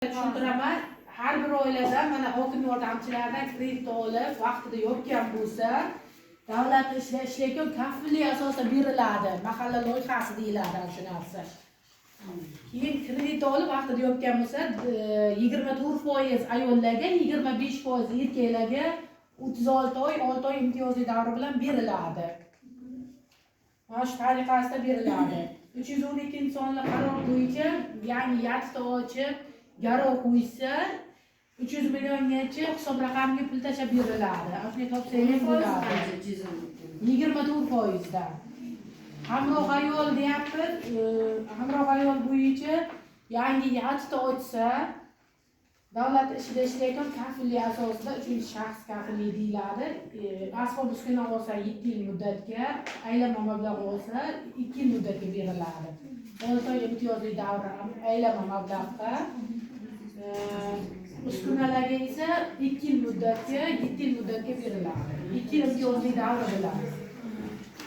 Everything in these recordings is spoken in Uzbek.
Tushuntiraman, har bir oilada mana hokim yordamchilaridan kredit olib, vaqtida yopgan bo'lsa, davlat ishlayotgan kafillik asosida beriladi. Mahalla loyihasi deyiladi shu narsa. Keyin kredit olib vaqtida yopgan bo'lsa, 24% ayollarga, 25% erkaklarga 36 oy, 6 oy imtiyozli davri bilan beriladi. Mana shu tariqasida beriladi. 312 sonli qaror bo'yicha yangi yatta ochib garov qo'ysa 300 milliongacha hisob raqamiga pul tashlab beriladi. Shunday topsangiz bo'ladi. 24% dan. Hamroh ayol deyapmiz, hamroh ayol bo'yicha yangi yatta ochsa davlat ishida ishlayotgan kafillik asosida 3-shaxs kafillik deyiladi. Asbob uskuna olsa 7 yil muddatga, aylanma mablag' olsa 2 yil muddatga beriladi. 6 oy imtiyozli davr aylanma mablag'ga, uskunalarga esa 2 yil muddatga, 7 yil muddatga beriladi. 2 yil imtiyozli davr bilan.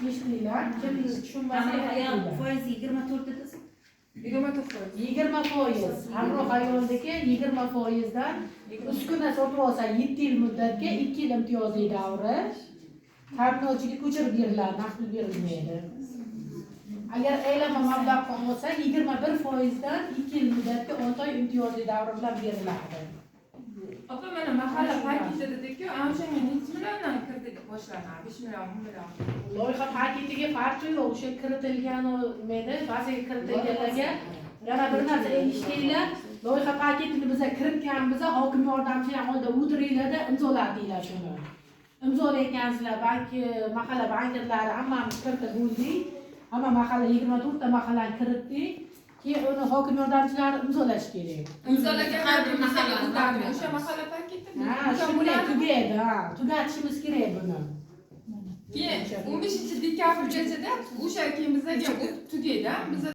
Eshitdinglar? Kim tushunmasa, foiz 24 dedingiz. 20%. Hamroh ayoldagi 20% dan uskuna sotib olsa 7 yil muddatga 2 yil imtiyozli davri ta'minotchiga ko'chirib beriladi, naqd berilmaydi. Agar aylanma mablag' olsa 21% dan 2 yil muddatga 6 oy imtiyozli davri bilan beriladi. Opa, mana mahalla paketi dedik-ku, ana o'shanga necha milliondan kredit boshlanadi? 5 million, 10 million. Loyiha paketiga farqi yo'q, o'sha kiritilgan mayda, bazaga kiritilganlarga yana bir narsa eshitdinglar. Loyiha paketini biza kiritganmiz, hokim yordamchilar oldida o'tiringlarda imzoladinglar shuni. Imzolayotgansizlar, bank, mahalla bankerlari hammamiz kiritib bo'ldik. Hamma mahalla 24 ta mahallani kiritdik. Keyin uni hokim yordamchilari imzolash kerak. Imzolagan har bir mahalla o'tadi. O'sha mahalla paketida. Ha, shunday tugaydi, ha. Tugatishimiz kerak buni. Keyin 15 dekabrgacha o'sha keyin bizga tugaydi. Biz